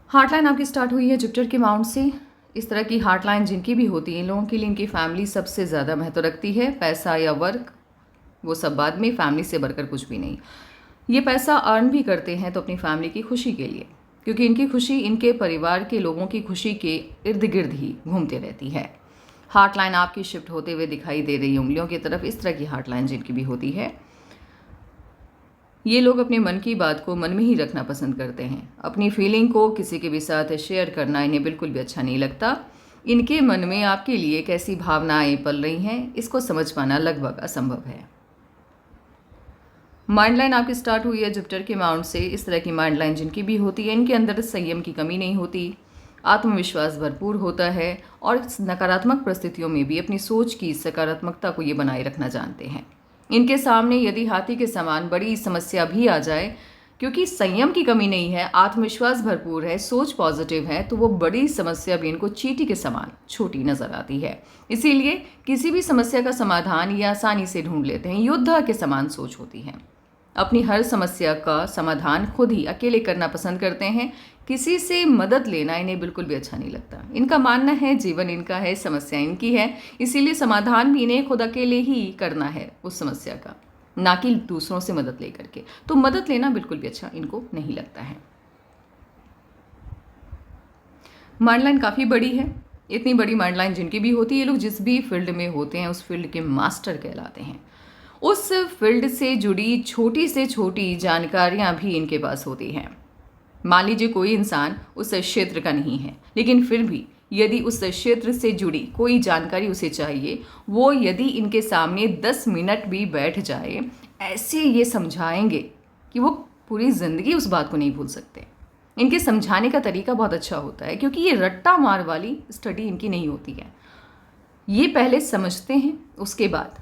हार्टलाइन आपकी स्टार्ट हुई है जुपिटर के माउंट से। इस तरह की हार्टलाइन जिनकी भी होती है, इन लोगों के लिए इनकी फैमिली सबसे ज़्यादा महत्व रखती है। पैसा या वर्क वो सब बाद में, फैमिली से बढ़कर कुछ भी नहीं। ये पैसा अर्न भी करते हैं तो अपनी फैमिली की खुशी के लिए, क्योंकि इनकी खुशी इनके परिवार के लोगों की खुशी के इर्द गिर्द ही घूमते रहती है। हार्टलाइन आपकी शिफ्ट होते हुए दिखाई दे रही है उंगलियों की तरफ। इस तरह की हार्टलाइन जिनकी भी होती है, ये लोग अपने मन की बात को मन में ही रखना पसंद करते हैं। अपनी फीलिंग को किसी के भी साथ शेयर करना इन्हें बिल्कुल भी अच्छा नहीं लगता। इनके मन में आपके लिए कैसी भावनाएं पल रही हैं, इसको समझ पाना लगभग असंभव है। माइंड लाइन आपकी स्टार्ट हुई है जुपिटर के माउंट से। इस तरह की माइंड लाइन जिनकी भी होती है, इनके अंदर संयम की कमी नहीं होती, आत्मविश्वास भरपूर होता है और नकारात्मक परिस्थितियों में भी अपनी सोच की सकारात्मकता को ये बनाए रखना जानते हैं। इनके सामने यदि हाथी के समान बड़ी समस्या भी आ जाए, क्योंकि संयम की कमी नहीं है, आत्मविश्वास भरपूर है, सोच पॉजिटिव है, तो वो बड़ी समस्या भी इनको चींटी के समान छोटी नजर आती है। इसीलिए किसी भी समस्या का समाधान ये आसानी से ढूंढ लेते हैं। योद्धा के समान सोच होती है। अपनी हर समस्या का समाधान खुद ही अकेले करना पसंद करते हैं। किसी से मदद लेना इन्हें बिल्कुल भी अच्छा नहीं लगता। इनका मानना है जीवन इनका है, समस्या इनकी है, इसीलिए समाधान भी इन्हें खुद अकेले ही करना है उस समस्या का, ना कि दूसरों से मदद लेकर के। तो मदद लेना बिल्कुल भी अच्छा इनको नहीं लगता है। माइंड लाइन काफ़ी बड़ी है। इतनी बड़ी माइंड लाइन जिनकी भी होती है, ये लोग जिस भी फील्ड में होते हैं उस फील्ड के मास्टर कहलाते हैं। उस फील्ड से जुड़ी छोटी से छोटी जानकारियां भी इनके पास होती हैं। मान लीजिए कोई इंसान उस क्षेत्र का नहीं है, लेकिन फिर भी यदि उस क्षेत्र से जुड़ी कोई जानकारी उसे चाहिए, वो यदि इनके सामने 10 मिनट भी बैठ जाए, ऐसे ये समझाएंगे कि वो पूरी ज़िंदगी उस बात को नहीं भूल सकते। इनके समझाने का तरीका बहुत अच्छा होता है, क्योंकि ये रट्टा मार वाली स्टडी इनकी नहीं होती है। ये पहले समझते हैं, उसके बाद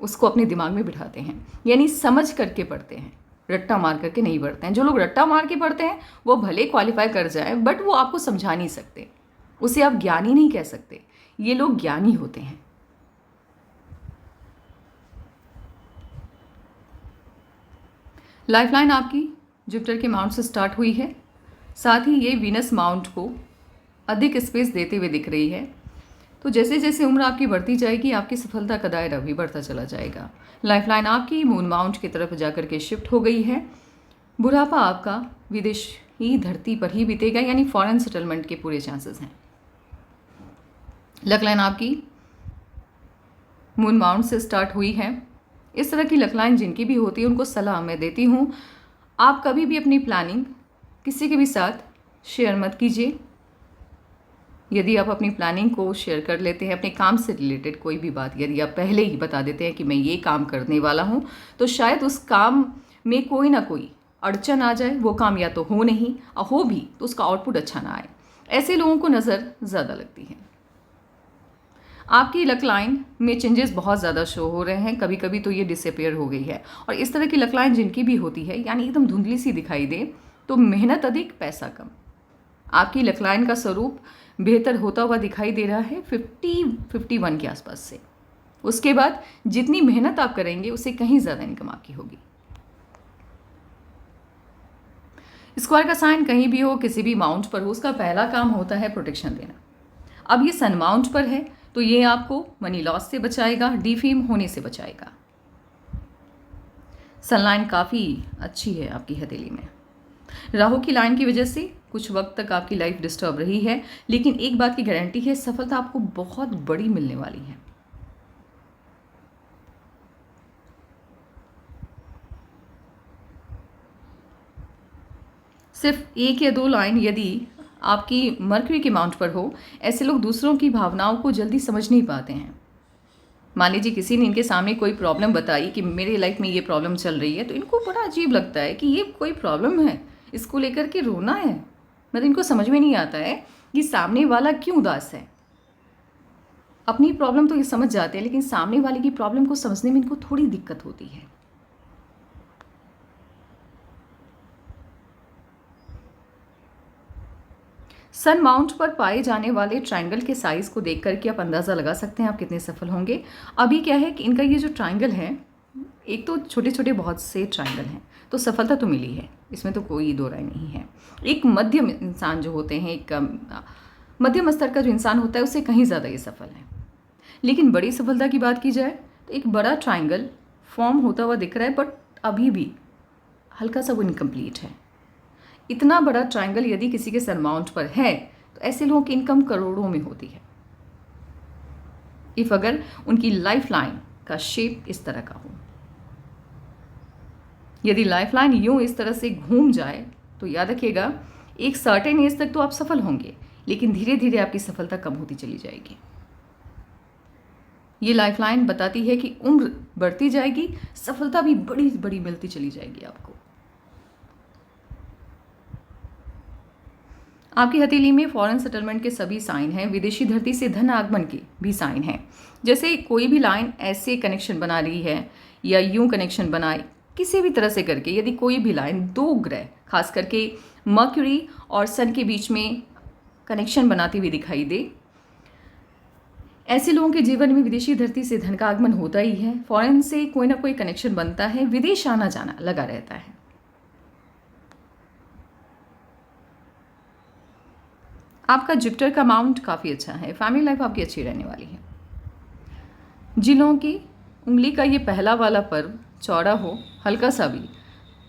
उसको अपने दिमाग में बिठाते हैं, यानी समझ करके पढ़ते हैं, रट्टा मार करके नहीं पढ़ते हैं। जो लोग रट्टा मार के पढ़ते हैं वो भले क्वालिफाई कर जाए, बट वो आपको समझा नहीं सकते, उसे आप ज्ञानी नहीं कह सकते। ये लोग ज्ञानी होते हैं। लाइफलाइन आपकी जुपिटर के माउंट से स्टार्ट हुई है, साथ ही ये वीनस माउंट को अधिक स्पेस देते हुए दिख रही है। तो जैसे जैसे उम्र आपकी बढ़ती जाएगी, आपकी सफलता का दायरा भी बढ़ता चला जाएगा। लाइफलाइन आपकी मून माउंट की तरफ जाकर के शिफ्ट हो गई है। बुढ़ापा आपका विदेश ही धरती पर ही बीतेगा, यानी फॉरेन सेटलमेंट के पूरे चांसेस हैं। लक लाइन आपकी मून माउंट से स्टार्ट हुई है। इस तरह की लक लाइन जिनकी भी होती है, उनको सलाह मैं देती हूँ, आप कभी भी अपनी प्लानिंग किसी के भी साथ शेयर मत कीजिए। यदि आप अपनी प्लानिंग को शेयर कर लेते हैं, अपने काम से रिलेटेड कोई भी बात यदि आप पहले ही बता देते हैं कि मैं ये काम करने वाला हूँ, तो शायद उस काम में कोई ना कोई अड़चन आ जाए, वो काम या तो हो नहीं, और हो भी तो उसका आउटपुट अच्छा ना आए। ऐसे लोगों को नज़र ज़्यादा लगती है। आपकी लक लाइन में चेंजेस बहुत ज़्यादा शो हो रहे हैं, कभी कभी तो ये डिसअपियर हो गई है। और इस तरह की लक लाइन जिनकी भी होती है, यानी एकदम धुंधली सी दिखाई दे, तो मेहनत अधिक पैसा कम। आपकी लक लाइन का स्वरूप बेहतर होता हुआ दिखाई दे रहा है 50-51 के आसपास से। उसके बाद जितनी मेहनत आप करेंगे उससे कहीं ज़्यादा इनकम आपकी होगी। स्क्वायर का साइन कहीं भी हो, किसी भी माउंट पर हो, उसका पहला काम होता है प्रोटेक्शन देना। अब ये सन माउंट पर है तो ये आपको मनी लॉस से बचाएगा, डिफेम होने से बचाएगा। सनलाइन काफ़ी अच्छी है आपकी हथेली में। राहु की लाइन की वजह से कुछ वक्त तक आपकी लाइफ डिस्टर्ब रही है, लेकिन एक बात की गारंटी है, सफलता आपको बहुत बड़ी मिलने वाली है। सिर्फ 1 या 2 लाइन यदि आपकी मर्क्यूरी के माउंट पर हो, ऐसे लोग दूसरों की भावनाओं को जल्दी समझ नहीं पाते हैं। मान लीजिए किसी ने इनके सामने कोई प्रॉब्लम बताई कि मेरे लाइफ में ये प्रॉब्लम चल रही है, तो इनको बड़ा अजीब लगता है कि ये कोई प्रॉब्लम है, इसको लेकर के रोना है। मतलब इनको समझ में नहीं आता है कि सामने वाला क्यों उदास है। अपनी प्रॉब्लम तो ये समझ जाते हैं, लेकिन सामने वाले की प्रॉब्लम को समझने में इनको थोड़ी दिक्कत होती है। सन माउंट पर पाए जाने वाले ट्रायंगल के साइज को देख करके आप अंदाज़ा लगा सकते हैं आप कितने सफल होंगे। अभी क्या है कि इनका ये जो ट्रायंगल है एक तो छोटे छोटे बहुत से ट्रायंगल हैं, तो सफलता तो मिली है, इसमें तो कोई दो राय नहीं है। एक मध्यम इंसान जो होते हैं, एक मध्यम स्तर का जो इंसान होता है, उससे कहीं ज़्यादा ये सफल है। लेकिन बड़ी सफलता की बात की जाए तो एक बड़ा ट्रायंगल फॉर्म होता हुआ दिख रहा है, बट अभी भी हल्का सा वो इनकम्प्लीट है। इतना बड़ा ट्रायंगल यदि किसी के सरमाउंट पर है तो ऐसे लोगों की इनकम करोड़ों में होती है, इफ अगर उनकी लाइफ लाइन का शेप इस तरह का हो। यदि लाइफ लाइन यूं इस तरह से घूम जाए तो याद रखिएगा, एक सर्टेन एज तक तो आप सफल होंगे, लेकिन धीरे धीरे आपकी सफलता कम होती चली जाएगी। ये लाइफ लाइन बताती है कि उम्र बढ़ती जाएगी, सफलता भी बड़ी बड़ी मिलती चली जाएगी आपको। आपकी हथेली में फॉरेन सेटलमेंट के सभी साइन हैं, विदेशी धरती से धन आगमन के भी साइन हैं। जैसे कोई भी लाइन ऐसे कनेक्शन बना रही है या यूं कनेक्शन बनाए, किसी भी तरह से करके यदि कोई भी लाइन दो ग्रह, खास करके मर्क्यूरी और सन के बीच में कनेक्शन बनाती हुई दिखाई दे, ऐसे लोगों के जीवन में विदेशी धरती से धन का आगमन होता ही है। फॉरेन से कोई ना कोई कनेक्शन बनता है, विदेश आना जाना लगा रहता है। आपका जुपिटर का माउंट काफ़ी अच्छा है, फैमिली लाइफ आपकी अच्छी रहने वाली है। जिन लोगों की उंगली का ये पहला वाला पर्व चौड़ा हो, हल्का सा भी,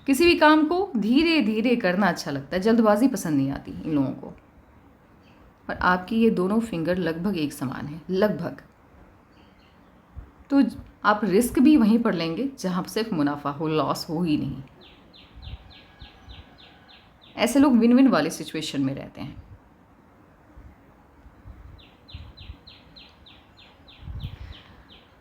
किसी भी काम को धीरे धीरे करना अच्छा लगता है, जल्दबाजी पसंद नहीं आती इन लोगों को। और आपकी ये दोनों फिंगर लगभग एक समान है, लगभग। तो आप रिस्क भी वहीं पर लेंगे जहाँ सिर्फ मुनाफा हो, लॉस हो ही नहीं। ऐसे लोग विन विन वाले सिचुएशन में रहते हैं।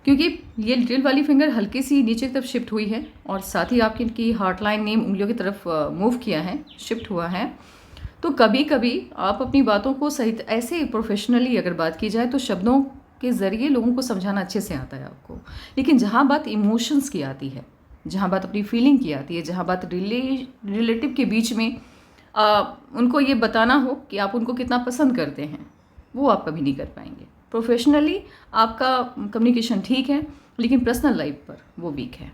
क्योंकि ये लिटिल वाली फिंगर हल्की सी नीचे की तरफ शिफ्ट हुई है और साथ ही आपकी इनकी हार्ट लाइन नेम उंगलियों की तरफ मूव किया है, शिफ्ट हुआ है। तो कभी कभी आप अपनी बातों को सही ऐसे प्रोफेशनली अगर बात की जाए तो शब्दों के ज़रिए लोगों को समझाना अच्छे से आता है आपको। लेकिन जहाँ बात इमोशंस की आती है, जहाँ बात अपनी फीलिंग की आती है, जहाँ बात रिलेटिव के बीच में उनको ये बताना हो कि आप उनको कितना पसंद करते हैं, वो आप कभी नहीं कर पाएंगे। प्रोफेशनली आपका कम्युनिकेशन ठीक है, लेकिन पर्सनल लाइफ पर वो वीक है।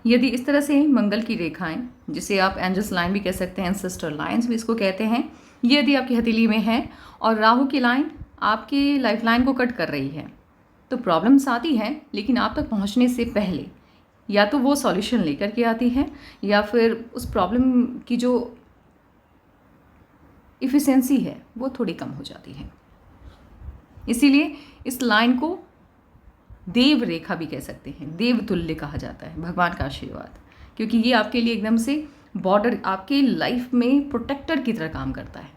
यदि इस तरह से मंगल की रेखाएं, जिसे आप एंजल्स लाइन भी कह सकते हैं, एंसेस्टर लाइन्स भी इसको कहते हैं, ये यदि आपकी हथेली में है और राहु की लाइन आपकी लाइफ लाइन को कट कर रही है, तो प्रॉब्लम्स आती हैं, लेकिन आप तक पहुंचने से पहले या तो वो सॉल्यूशन लेकर के आती है या फिर उस प्रॉब्लम की जो इफ़िशियंसी है वो थोड़ी कम हो जाती है। इसीलिए इस लाइन को देव रेखा भी कह सकते हैं, देव तुल्य कहा जाता है, भगवान का आशीर्वाद, क्योंकि ये आपके लिए एकदम से बॉर्डर, आपके लाइफ में प्रोटेक्टर की तरह काम करता है।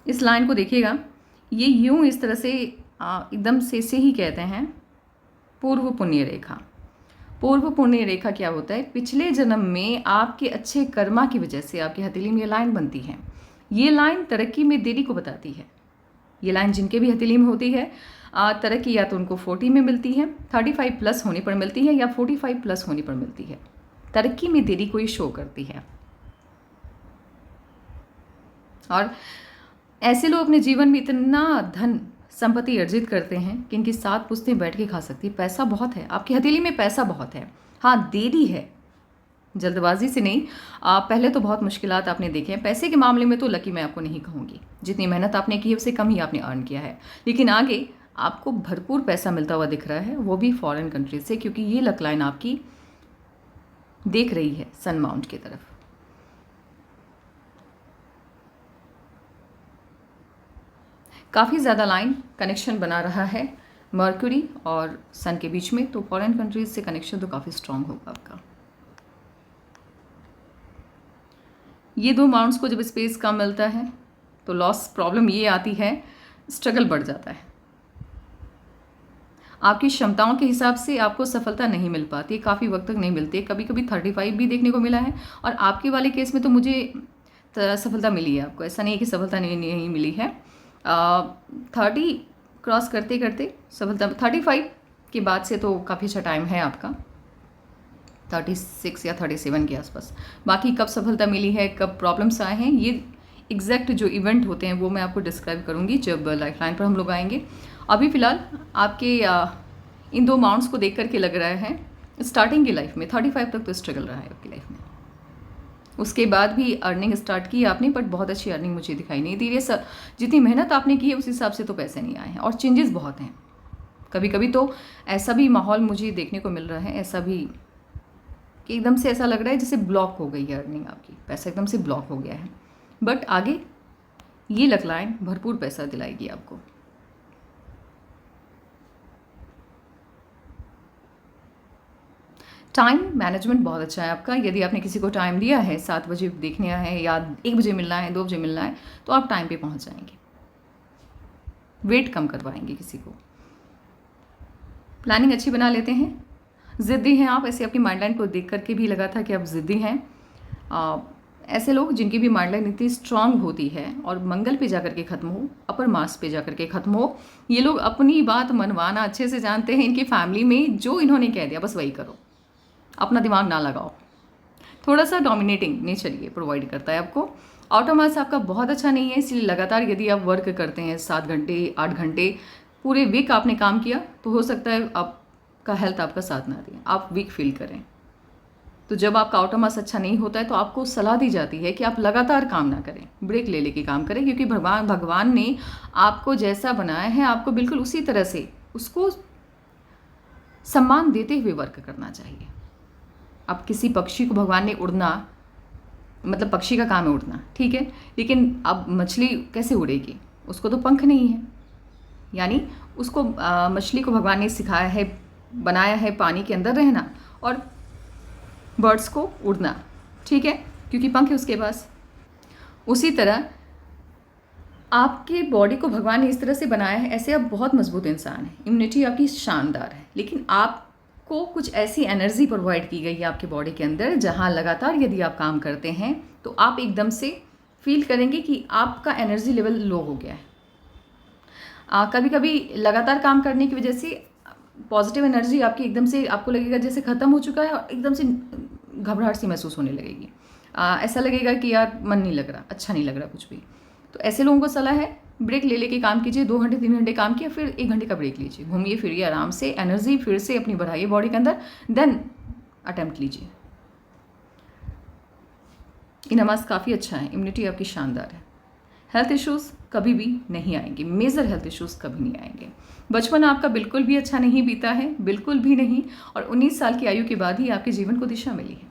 इस लाइन को देखिएगा, ये यूं इस तरह से एकदम से ही कहते हैं पूर्व पुण्य रेखा। पूर्व पुण्य रेखा क्या होता है? पिछले जन्म में आपके अच्छे कर्मा की वजह से आपकी हथेली में ये लाइन बनती है। ये लाइन तरक्की में देरी को बताती है। ये लाइन जिनके भी हथेली में होती है, तरक्की या तो उनको 40 में मिलती है, 35 प्लस होने पर मिलती है, या 45 प्लस होने पर मिलती है। तरक्की में देरी को ये शो करती है। और ऐसे लोग अपने जीवन में इतना धन संपत्ति अर्जित करते हैं कि इनकी 7 पुश्तें बैठ के खा सकती है। पैसा बहुत है, आपकी हथेली में पैसा बहुत है। हाँ, देरी है, जल्दबाजी से नहीं। पहले तो बहुत मुश्किलात आपने देखे हैं। पैसे के मामले में तो लकी मैं आपको नहीं कहूँगी, जितनी मेहनत आपने की है उससे कम ही आपने अर्न किया है। लेकिन आगे आपको भरपूर पैसा मिलता हुआ दिख रहा है, वो भी फॉरेन कंट्रीज से, क्योंकि ये लक लाइन आपकी देख रही है सन माउंट की तरफ। काफ़ी ज़्यादा लाइन कनेक्शन बना रहा है मर्क्यूरी और सन के बीच में, तो फॉरेन कंट्रीज से कनेक्शन तो काफ़ी स्ट्रांग होगा आपका। ये 2 माउंट्स को जब स्पेस कम मिलता है तो लॉस प्रॉब्लम ये आती है, स्ट्रगल बढ़ जाता है। आपकी क्षमताओं के हिसाब से आपको सफलता नहीं मिल पाती, काफ़ी वक्त तक नहीं मिलती है। कभी कभी 35 भी देखने को मिला है, और आपके वाले केस में तो मुझे सफलता मिली है। आपको ऐसा नहीं है कि सफलता नहीं मिली है। 30 क्रॉस करते करते सफलता 35 के बाद से तो काफ़ी अच्छा टाइम है आपका, 36 या 37 के आसपास। बाकी कब सफलता मिली है, कब प्रॉब्लम्स आए हैं, ये एग्जैक्ट जो इवेंट होते हैं वो मैं आपको डिस्क्राइब करूँगी जब लाइफ लाइन पर हम लोग आएंगे। अभी फ़िलहाल आपके इन दो अमाउंट्स को देख करके लग रहा है स्टार्टिंग की लाइफ में 35 तक तो स्ट्रगल रहा है आपकी लाइफ में। उसके बाद भी अर्निंग स्टार्ट की आपने, बट बहुत अच्छी अर्निंग मुझे दिखाई नहीं दे रही है। जितनी मेहनत आपने की है उस हिसाब से तो पैसे नहीं आए हैं और चेंजेस बहुत हैं। कभी कभी तो ऐसा भी माहौल मुझे देखने को मिल रहा है, ऐसा भी कि एकदम से ऐसा लग रहा है जैसे ब्लॉक हो गई है अर्निंग आपकी, पैसा एकदम से ब्लॉक हो गया है। बट आगे ये लक लाइन भरपूर पैसा दिलाएगी आपको। टाइम मैनेजमेंट बहुत अच्छा है आपका। यदि आपने किसी को टाइम दिया है 7 बजे देखने है या 1 बजे मिलना है, 2 बजे मिलना है, तो आप टाइम पे पहुंच जाएंगे, वेट कम करवाएंगे किसी को। प्लानिंग अच्छी बना लेते हैं, ज़िद्दी हैं आप, ऐसे आपकी माइंडलाइन को देख करके भी लगा था कि आप ज़िद्दी हैं। ऐसे लोग जिनकी भी माइंडलाइन इतनी स्ट्रांग होती है और मंगल पे जाकर के ख़त्म हो, अपर मास पे जाकर के ख़त्म हो, ये लोग अपनी बात मनवाना अच्छे से जानते हैं। इनकी फैमिली में जो इन्होंने कह दिया बस वही करो, अपना दिमाग ना लगाओ। थोड़ा सा डोमिनेटिंग नेचर ये प्रोवाइड करता है आपको। आउटर मास आपका बहुत अच्छा नहीं है, इसलिए लगातार यदि आप वर्क करते हैं 7 घंटे 8 घंटे पूरे वीक आपने काम किया, तो हो सकता है आपका हेल्थ आपका साथ ना दे, आप वीक फील करें। तो जब आपका आउटर मास अच्छा नहीं होता है तो आपको सलाह दी जाती है कि आप लगातार काम ना करें, ब्रेक ले लेके काम करें, क्योंकि भगवान ने आपको जैसा बनाया है आपको बिल्कुल उसी तरह से उसको सम्मान देते हुए वर्क करना चाहिए। अब किसी पक्षी को भगवान ने उड़ना, मतलब पक्षी का काम है उड़ना, ठीक है, लेकिन अब मछली कैसे उड़ेगी, उसको तो पंख नहीं है। यानी उसको मछली को भगवान ने सिखाया है, बनाया है पानी के अंदर रहना और बर्ड्स को उड़ना, ठीक है, क्योंकि पंख है उसके पास। उसी तरह आपके बॉडी को भगवान ने इस तरह से बनाया है, ऐसे आप बहुत मजबूत इंसान हैं, इम्यूनिटी आपकी शानदार है, लेकिन आपको कुछ ऐसी एनर्जी प्रोवाइड की गई है आपके बॉडी के अंदर, जहां लगातार यदि आप काम करते हैं तो आप एकदम से फील करेंगे कि आपका एनर्जी लेवल लो हो गया है। कभी कभी लगातार काम करने की वजह से पॉजिटिव एनर्जी आपकी एकदम से आपको लगेगा जैसे ख़त्म हो चुका है और एकदम से घबराहट सी महसूस होने लगेगी। ऐसा लगेगा कि यार मन नहीं लग रहा, अच्छा नहीं लग रहा कुछ भी। तो ऐसे लोगों को सलाह है ब्रेक ले लेके काम कीजिए, 2 घंटे 3 घंटे काम किया, फिर 1 घंटे का ब्रेक लीजिए, घूमिए फिरिए आराम से, एनर्जी फिर से अपनी बढ़ाइए बॉडी के अंदर, देन अटेम्प्ट लीजिए। ये नमाज काफ़ी अच्छा है, इम्यूनिटी आपकी शानदार है। हेल्थ इश्यूज़ कभी भी नहीं आएंगे, मेजर हेल्थ इश्यूज़ कभी नहीं आएंगे। बचपन आपका बिल्कुल भी अच्छा नहीं बीता है, बिल्कुल भी नहीं, और 19 साल की आयु के बाद ही आपके जीवन को दिशा मिली है।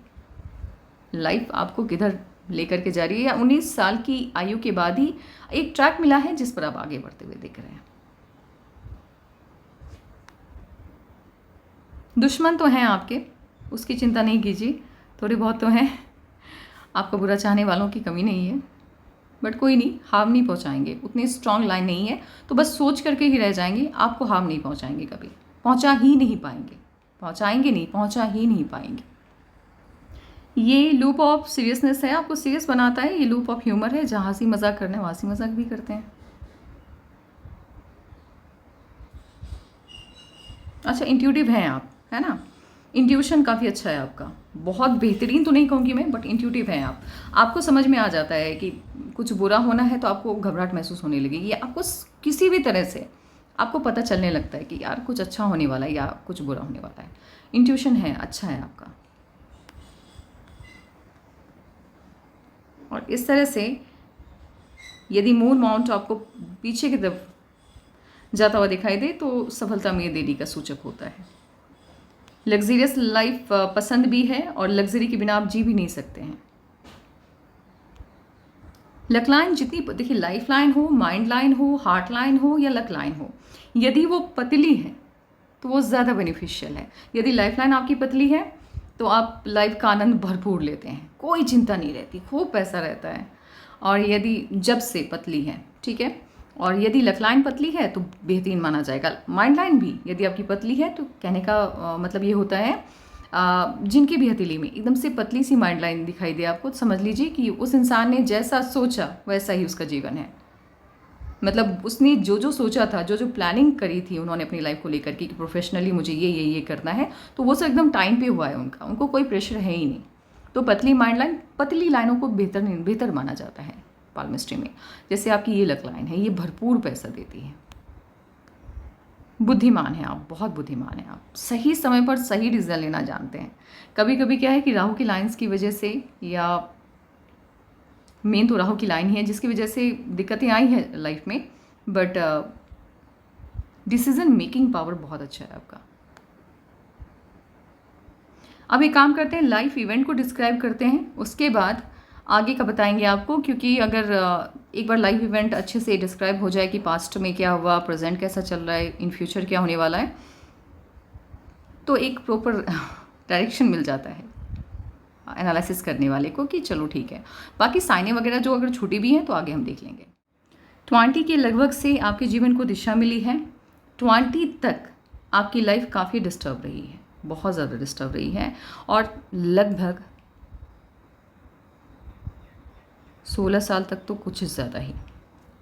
लाइफ आपको किधर लेकर के जा रही है, या 19 साल की आयु के बाद ही एक ट्रैक मिला है जिस पर आप आगे बढ़ते हुए दिख रहे हैं। दुश्मन तो हैं आपके, उसकी चिंता नहीं कीजिए, थोड़े बहुत तो हैं, आपको बुरा चाहने वालों की कमी नहीं है, बट कोई नहीं, हार्म नहीं पहुंचाएंगे, उतनी स्ट्रांग लाइन नहीं है, तो बस सोच करके ही रह जाएंगे, आपको हार्म नहीं पहुंचाएंगे, कभी पहुंचा ही नहीं पाएंगे, पहुंचाएंगे नहीं, पहुंचा ही नहीं पाएंगे। ये लूप ऑफ सीरियसनेस है, आपको सीरियस बनाता है, ये लूप ऑफ ह्यूमर है, जहाँ हंसी मजाक करना है वहाँ हंसी मजाक भी करते हैं। अच्छा, इंट्यूटिव हैं आप, है ना, इंट्यूशन काफ़ी अच्छा है आपका, बहुत बेहतरीन तो नहीं कहूँगी मैं, बट इंट्यूटिव हैं आप। आपको समझ में आ जाता है कि कुछ बुरा होना है तो आपको घबराहट महसूस होने लगेगी, या आपको किसी भी तरह से आपको पता चलने लगता है कि यार कुछ अच्छा होने वाला है या कुछ बुरा होने वाला है। इंट्यूशन है, अच्छा है आपका। और इस तरह से यदि मून माउंट आपको पीछे की तरफ जाता हुआ दिखाई दे तो सफलता में देरी का सूचक होता है। लग्जरियस लाइफ पसंद भी है और लग्जरी के बिना आप जी भी नहीं सकते हैं। लक लाइन जितनी, देखिए लाइफ लाइन हो, माइंड लाइन हो, हार्ट लाइन हो या लक लाइन हो, यदि वो पतली है तो वो ज़्यादा बेनिफिशियल है। यदि लाइफ लाइन आपकी पतली है तो आप लाइफ का आनंद भरपूर लेते हैं, कोई चिंता नहीं रहती, खूब पैसा रहता है। और यदि जब से पतली है, ठीक है, और यदि लक लाइन पतली है तो बेहतरीन माना जाएगा। माइंड लाइन भी यदि आपकी पतली है तो कहने का मतलब ये होता है जिनकी भी हथेली में एकदम से पतली सी माइंड लाइन दिखाई दे आपको, तो समझ लीजिए कि उस इंसान ने जैसा सोचा वैसा ही उसका जीवन है। मतलब उसने जो जो सोचा था, जो जो प्लानिंग करी थी उन्होंने अपनी लाइफ को लेकर कि प्रोफेशनली मुझे ये करना है, तो वो सब एकदम टाइम पे हुआ है उनका, उनको कोई प्रेशर है ही नहीं। तो पतली माइंड लाइन, पतली लाइनों को बेहतर माना जाता है पाल्मिस्ट्री में। जैसे आपकी ये लक लाइन है, ये भरपूर पैसा देती है। बुद्धिमान है आप, बहुत बुद्धिमान है आप, सही समय पर सही डिसीजन लेना जानते हैं। कभी कभी क्या है कि राहु की लाइंस की वजह से, या मेन तो राहु की लाइन ही है जिसकी वजह से दिक्कतें आई हैं लाइफ में, बट डिसीजन मेकिंग पावर बहुत अच्छा है आपका। अब एक काम करते हैं, लाइफ इवेंट को डिस्क्राइब करते हैं, उसके बाद आगे का बताएंगे आपको। क्योंकि अगर एक बार लाइफ इवेंट अच्छे से डिस्क्राइब हो जाए कि पास्ट में क्या हुआ, प्रेजेंट कैसा चल रहा है, इन फ्यूचर क्या होने वाला है, तो एक प्रॉपर डायरेक्शन मिल जाता है एनालिसिस करने वाले को कि चलो ठीक है। बाकी साइनें वगैरह जो अगर छूटी भी हैं तो आगे हम देख लेंगे। 20 के लगभग से आपके जीवन को दिशा मिली है। 20 तक आपकी लाइफ काफ़ी डिस्टर्ब रही है, बहुत ज़्यादा डिस्टर्ब रही है, और लगभग 16 साल तक तो कुछ ज़्यादा ही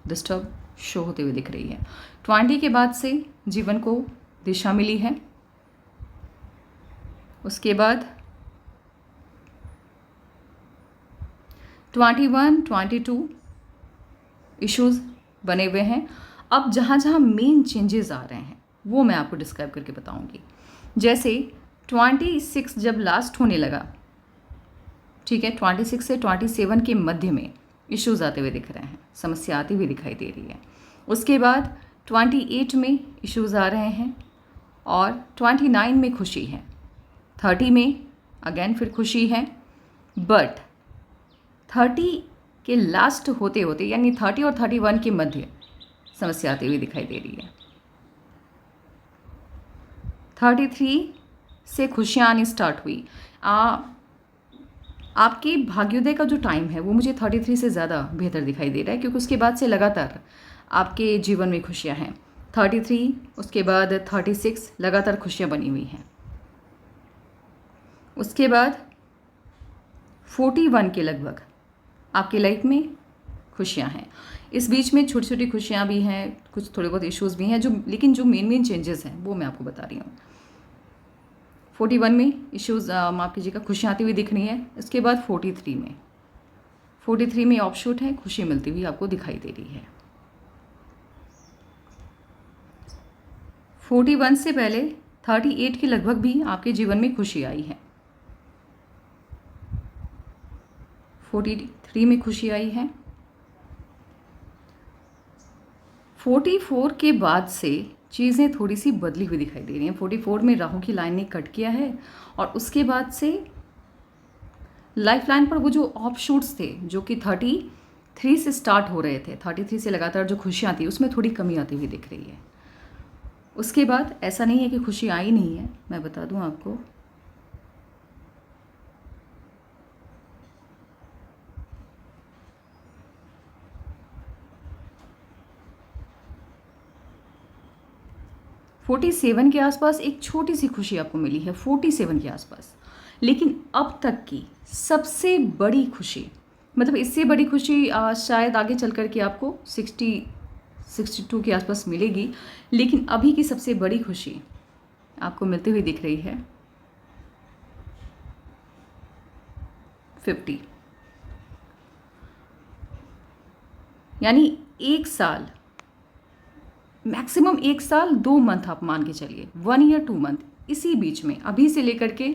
डिस्टर्ब शो होते हुए दिख रही है। 20 के बाद से जीवन को दिशा मिली है। उसके बाद 21, 22 इश्यूज़ बने हुए हैं। अब जहाँ जहाँ मेन चेंजेस आ रहे हैं वो मैं आपको डिस्क्राइब करके बताऊंगी। जैसे 26 जब लास्ट होने लगा, ठीक है, 26 से 27 के मध्य में इश्यूज़ आते हुए दिख रहे हैं, समस्या आती हुई दिखाई दे रही है। उसके बाद 28 में इश्यूज़ आ रहे हैं, और 29 में खुशी है, 30 में अगेन फिर खुशी है, बट 30 के लास्ट होते होते यानी 30 और 31 के मध्य समस्या आती हुई दिखाई दे रही है। 33 से खुशियाँ आनी स्टार्ट हुई। आपके भाग्योदय का जो टाइम है वो मुझे 33 से ज़्यादा बेहतर दिखाई दे रहा है, क्योंकि उसके बाद से लगातार आपके जीवन में खुशियाँ हैं। 33, उसके बाद 36 लगातार खुशियाँ बनी हुई हैं। उसके बाद 41 के लगभग आपकी लाइफ में खुशियाँ हैं। इस बीच में छोटी छोटी खुशियाँ भी हैं, कुछ थोड़े बहुत इश्यूज़ भी हैं, लेकिन जो मेन चेंजेस हैं वो मैं आपको बता रही हूँ। 41 में इश्यूज़ माफ़ कीजिएगा खुशियाँ आती हुई दिख रही हैं। इसके बाद 43 में ऑफशूट है, खुशी मिलती हुई आपको दिखाई दे रही है। 41 से पहले 38 के लगभग भी आपके जीवन में खुशी आई है। 43 में खुशी आई है। 44 के बाद से चीज़ें थोड़ी सी बदली हुई दिखाई दे रही हैं। 44 में राहु की लाइन ने कट किया है, और उसके बाद से लाइफ लाइन पर वो जो ऑफ शूट्स थे जो कि 33 से स्टार्ट हो रहे थे, 33 से लगातार जो खुशियाँ थी उसमें थोड़ी कमी आती हुई दिख रही है। उसके बाद ऐसा नहीं है कि खुशी आई नहीं है, मैं बता दूं आपको, $47 के आसपास एक छोटी सी खुशी आपको मिली है, 47 के आसपास। लेकिन अब तक की सबसे बड़ी खुशी, मतलब इससे बड़ी खुशी शायद आगे चल कर के आपको 62 के आसपास मिलेगी, लेकिन अभी की सबसे बड़ी खुशी आपको मिलती हुई दिख रही है 50। यानी 1 साल, मैक्सिमम 1 साल 2 मंथ आप मान के चलिए, 1 ईयर 2 मंथ, इसी बीच में अभी से लेकर के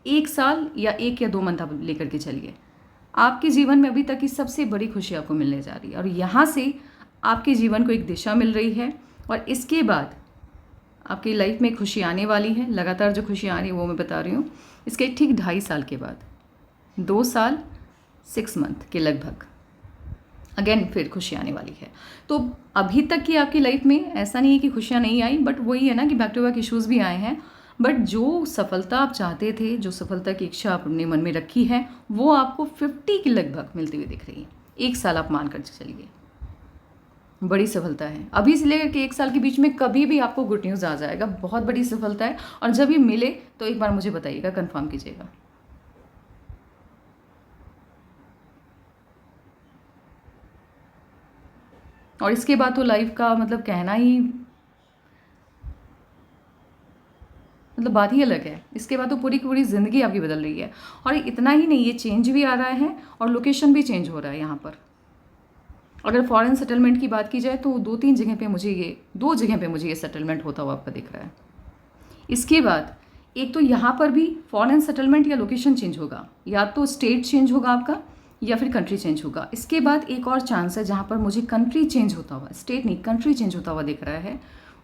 1 साल या 1 या 2 मंथ आप लेकर के चलिए, आपके जीवन में अभी तक की सबसे बड़ी खुशी आपको मिलने जा रही है। और यहाँ से आपके जीवन को एक दिशा मिल रही है, और इसके बाद आपकी लाइफ में खुशी आने वाली है। लगातार जो खुशी आ रही है वो मैं बता रही हूँ। इसके ठीक 2.5 साल के बाद, 2 साल 6 मंथ के लगभग अगेन फिर खुशी आने वाली है। तो अभी तक की आपकी लाइफ में ऐसा नहीं है कि खुशियाँ नहीं आई, बट वही है ना कि बैक टू बैक इश्यूज़ भी आए हैं, बट जो सफलता आप चाहते थे, जो सफलता की इच्छा आपने मन में रखी है, वो आपको 50 के लगभग मिलती हुई दिख रही है। 1 साल आप मान कर चलिए, बड़ी सफलता है। अभी से लेकर के 1 साल के बीच में कभी भी आपको गुड न्यूज़ आ जाएगा, बहुत बड़ी सफलता है। और जब ये मिले तो एक बार मुझे बताइएगा, कंफर्म कीजिएगा। और इसके बाद तो लाइफ का मतलब कहना ही मतलब बात ही अलग है। इसके बाद तो पूरी की पूरी ज़िंदगी आपकी बदल रही है। और इतना ही नहीं, ये चेंज भी आ रहा है और लोकेशन भी चेंज हो रहा है यहाँ पर। अगर फॉरेन सेटलमेंट की बात की जाए तो दो जगह पे मुझे ये सेटलमेंट होता हुआ आपका दिख रहा है। इसके बाद एक तो यहाँ पर भी फॉरेन सेटलमेंट या लोकेशन चेंज होगा, या तो स्टेट चेंज होगा आपका या फिर कंट्री चेंज होगा। इसके बाद एक और चांस है जहाँ पर मुझे कंट्री चेंज होता हुआ, स्टेट नहीं कंट्री चेंज होता हुआ दिख रहा है,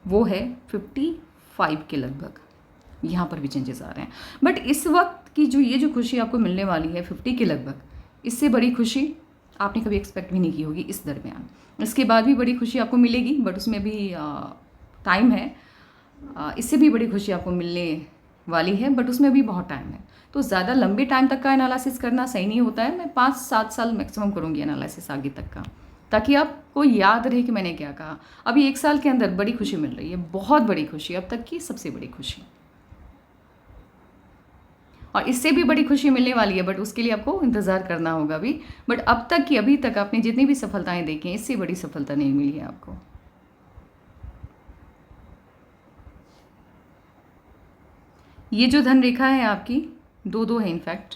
वो है 55 के लगभग। यहाँ पर भी चेंजेस आ रहे हैं। बट इस वक्त की जो खुशी आपको मिलने वाली है 50 के लगभग, इससे बड़ी खुशी आपने कभी एक्सपेक्ट भी नहीं की होगी इस दरमियान। इसके बाद भी बड़ी खुशी आपको मिलेगी, बट उसमें भी टाइम है। इससे भी बड़ी खुशी आपको मिलने वाली है, बट उसमें भी बहुत टाइम है। तो ज़्यादा लंबे टाइम तक का एनालिसिस करना सही नहीं होता है। मैं 5-7 साल मैक्सिमम करूँगी एनालिसिस आगे तक का, ताकि आपको याद रहे कि मैंने क्या कहा। अभी 1 साल के अंदर बड़ी खुशी मिल रही है, बहुत बड़ी खुशी, अब तक की सबसे बड़ी खुशी, और इससे भी बड़ी खुशी मिलने वाली है, बट उसके लिए आपको इंतज़ार करना होगा अभी। बट अब तक की, अभी तक आपने जितनी भी सफलताएं देखी हैं, इससे बड़ी सफलता नहीं मिली है आपको। ये जो धन रेखा है आपकी, दो है इनफैक्ट।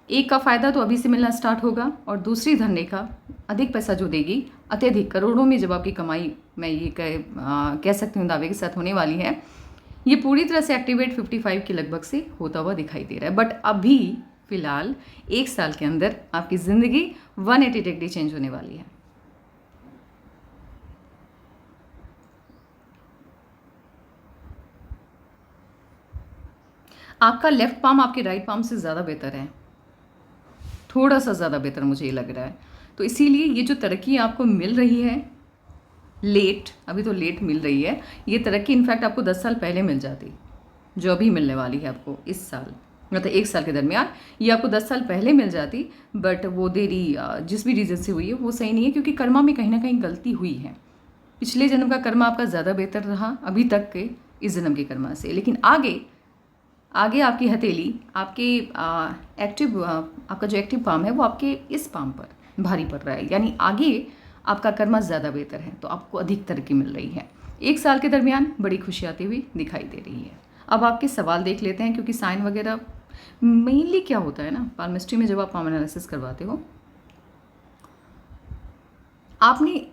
एक का फ़ायदा तो अभी से मिलना स्टार्ट होगा, और दूसरी धन रेखा अधिक पैसा जो देगी, अत्यधिक करोड़ों में जब आपकी कमाई, मैं ये कह सकती हूँ दावे के साथ होने वाली है, ये पूरी तरह से एक्टिवेट 55 के लगभग से होता हुआ दिखाई दे रहा है। बट अभी फ़िलहाल 1 साल के अंदर आपकी ज़िंदगी 180 डिग्री चेंज होने वाली है। आपका लेफ्ट पाम आपके राइट पाम से ज़्यादा बेहतर है, थोड़ा सा ज़्यादा बेहतर मुझे ये लग रहा है। तो इसीलिए ये जो तरक्की आपको मिल रही है लेट, अभी तो लेट मिल रही है, ये तरक्की इनफैक्ट आपको 10 साल पहले मिल जाती, जो अभी मिलने वाली है आपको इस साल, मतलब 1 साल के दरमियान ये आपको 10 साल पहले मिल जाती। बट वो देरी जिस भी रीज़न से हुई है वो सही नहीं है, क्योंकि कर्मा में कहीं ना कहीं गलती हुई है। पिछले जन्म का कर्मा आपका ज़्यादा बेहतर रहा अभी तक के इस जन्म के कर्मा से, लेकिन आगे आपकी हथेली, आपके आपका जो एक्टिव पाम है वो आपके इस पाम पर भारी पड़ रहा है, यानी आगे आपका कर्मा ज़्यादा बेहतर है, तो आपको अधिक तरक्की मिल रही है। 1 साल के दरमियान बड़ी खुशी आती हुई दिखाई दे रही है। अब आपके सवाल देख लेते हैं, क्योंकि साइन वगैरह मेनली क्या होता है ना, पाल्मिस्ट्री में जब आप पाम एनालिसिस करवाते हो, आपने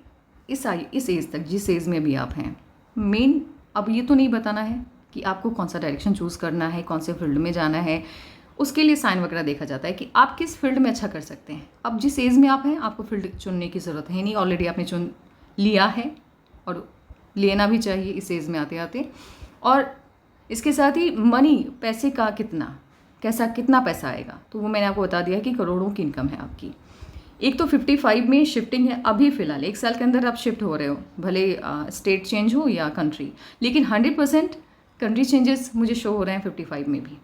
इस एज तक, जिस एज में भी आप हैं, मेन अब ये तो नहीं बताना है कि आपको कौन सा डायरेक्शन चूज़ करना है, कौन से फील्ड में जाना है। उसके लिए साइन वगैरह देखा जाता है कि आप किस फील्ड में अच्छा कर सकते हैं। अब जिस एज में आप हैं, आपको फील्ड चुनने की ज़रूरत है नहीं, ऑलरेडी आपने चुन लिया है, और लेना भी चाहिए इस एज में आते आते। और इसके साथ ही मनी, पैसे का कितना पैसा आएगा, तो वो मैंने आपको बता दिया कि करोड़ों की इनकम है आपकी। एक तो 55 में शिफ्टिंग है, अभी फ़िलहाल 1 साल के अंदर आप शिफ्ट हो रहे हो, भले स्टेट चेंज हो या कंट्री, लेकिन 100% कंट्री चेंजेस मुझे शो हो रहे हैं 55 में भी।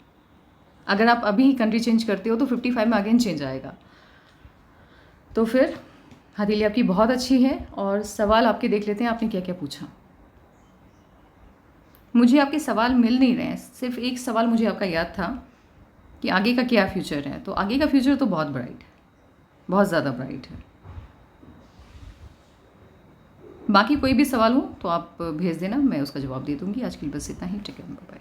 अगर आप अभी कंट्री चेंज करते हो तो 55 में अगेन चेंज आएगा। तो फिर हथेली आपकी बहुत अच्छी है। और सवाल आपके देख लेते हैं, आपने क्या क्या पूछा। मुझे आपके सवाल मिल नहीं रहे हैं, सिर्फ एक सवाल मुझे आपका याद था कि आगे का क्या फ्यूचर है। तो आगे का फ्यूचर तो बहुत ब्राइट है, बहुत ज़्यादा ब्राइट है। बाकी कोई भी सवाल हो तो आप भेज देना, मैं उसका जवाब दे दूँगी। आज के लिए बस इतना ही। Take care, bye bye.